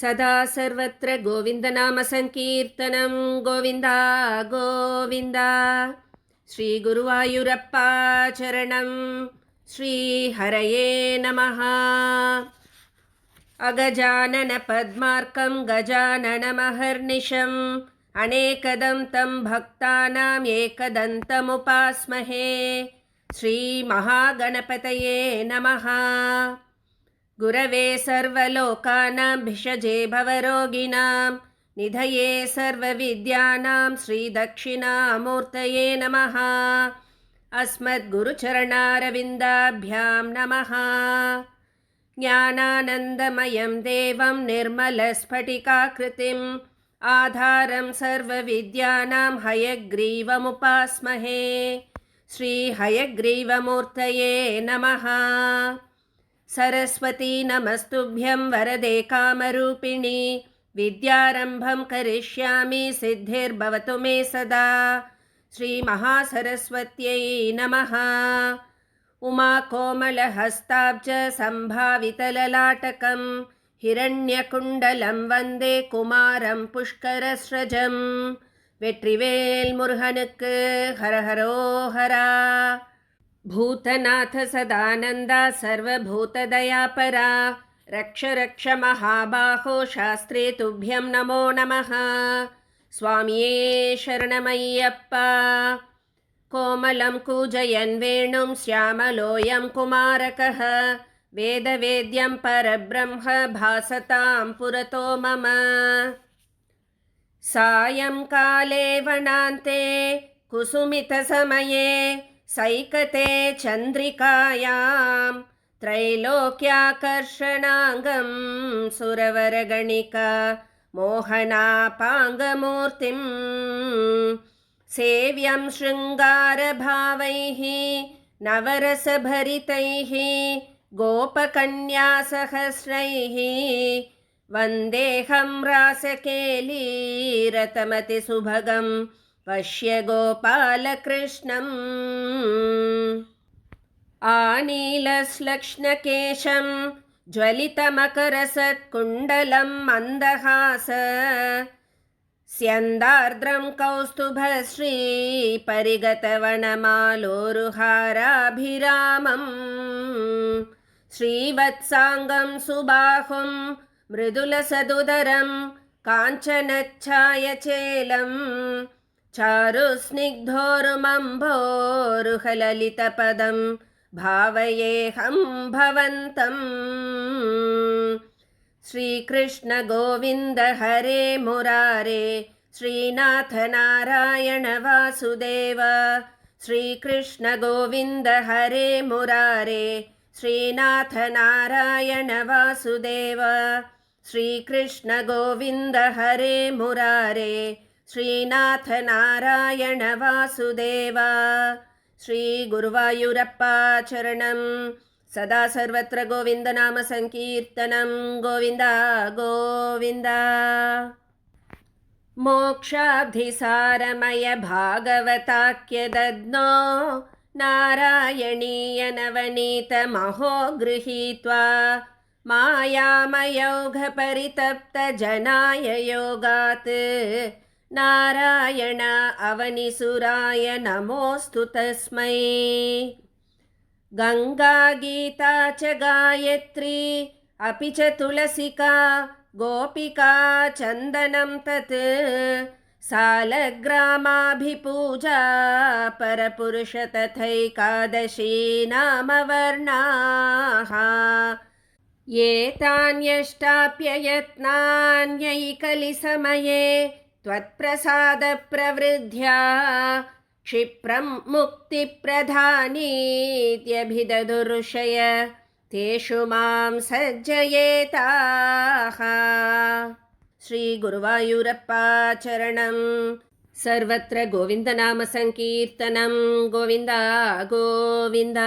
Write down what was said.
सदा सर्वत्र गोविन्दनामसङ्कीर्तनं गोविन्द गोविन्द। श्रीगुरुवायुरप्पा चरणं श्रीहरये नमः। अगजाननपद्मार्कं गजाननमहर्निशम् अनेकदं तं भक्तानाम् एकदन्तमुपास्महे। श्रीमहागणपतये नमः। गुरवे सर्वलोकानां भिषजे भवरोगिणां निधये सर्वविद्यानां श्रीदक्षिणामूर्तये नमः। अस्मद्गुरुचरणारविन्दाभ्यां नमः। ज्ञानानन्दमयं देवं निर्मलस्फटिकाकृतिम् आधारं सर्वविद्यानां हयग्रीवमुपास्महे। श्रीहयग्रीवमूर्तये नमः। सरस्वती नमस्तुभ्यं वरदे कामरूपिणि विद्यारम्भं करिष्यामि सिद्धिर्भवतु मे सदा। श्रीमहासरस्वत्यै नमः। उमाकोमलहस्ताब्ज सम्भावितललाटकं हिरण्यकुण्डलं वन्दे कुमारं पुष्करस्रजं। वेट्रिवेल् मुरुगनुक्कु हर हरो हरा। भूतनाथ सदानन्दा सर्वभूतदयापरा रक्ष रक्ष महाबाहो शास्त्रे तुभ्यं नमो नमः। स्वामिये शरणमय्यप्पा। कोमलं कूजयन् वेणुं श्यामलोऽयं कुमारकः वेदवेद्यं परब्रह्म भासतां पुरतो मम। सायंकाले वनान्ते कुसुमितसमये सैकते चन्द्रिकायां त्रैलोक्याकर्षणाङ्गं सुरवरगणिका मोहनापाङ्गमूर्तिं सेव्यं शृङ्गारभावैः नवरसभरितैः गोपकन्यासहस्रैः वन्देऽहं रासकेलीरतमतिसुभगं पश्य गोपालकृष्णम्। आनीलश्लक्ष्णकेशं ज्वलितमकरसत्कुण्डलं मन्दहास स्यन्दार्द्रं कौस्तुभश्री परिगतवनमालोरुहाराभिरामम्। श्रीवत्साङ्गं सुबाहुं मृदुलसदुदरं काञ्चनच्छायचेलं चारुस्निग्धोरुमम्भोरुहललितपदं भावयेऽहं भवन्तम्। श्रीकृष्ण गोविन्द हरे मुरारे श्रीनाथ नारायण वासुदेव। श्रीकृष्ण गोविन्द हरे मुरारे श्रीनाथ नारायण वासुदेव। श्रीकृष्ण गोविन्द हरे मुरारे श्रीनाथ नारायण वासुदेव। श्रीगुरुवायुरप्पा चरणं सदा सर्वत्र गोविन्दनाम संकीर्तनं गोविन्द गोविन्द। मोक्षाब्धिसारमय भागवताख्यदद्नो नारायणीयनवनीतमहो गृहीत्वा मायामयौघपरितप्तजनाय योगात् नारायण अवनिसुराय नमोऽस्तु तस्मै। गंगा गीता च गायत्री अपि च तुलसिका गोपिका चन्दनं तत् सालग्रामाभिपूजा परपुरुष तथैकादशी नामवर्णाः। एतान्यष्टाप्ययत्नान्यैकलिसमये त्वत्प्रसादप्रवृद्ध्या क्षिप्रं मुक्तिप्रधानीत्यभिददुर्षय तेषु मां सज्जयेताः। श्रीगुरुवायुरप्पा चरणं सर्वत्र गोविन्दनाम संकीर्तनं गोविन्द गोविन्द।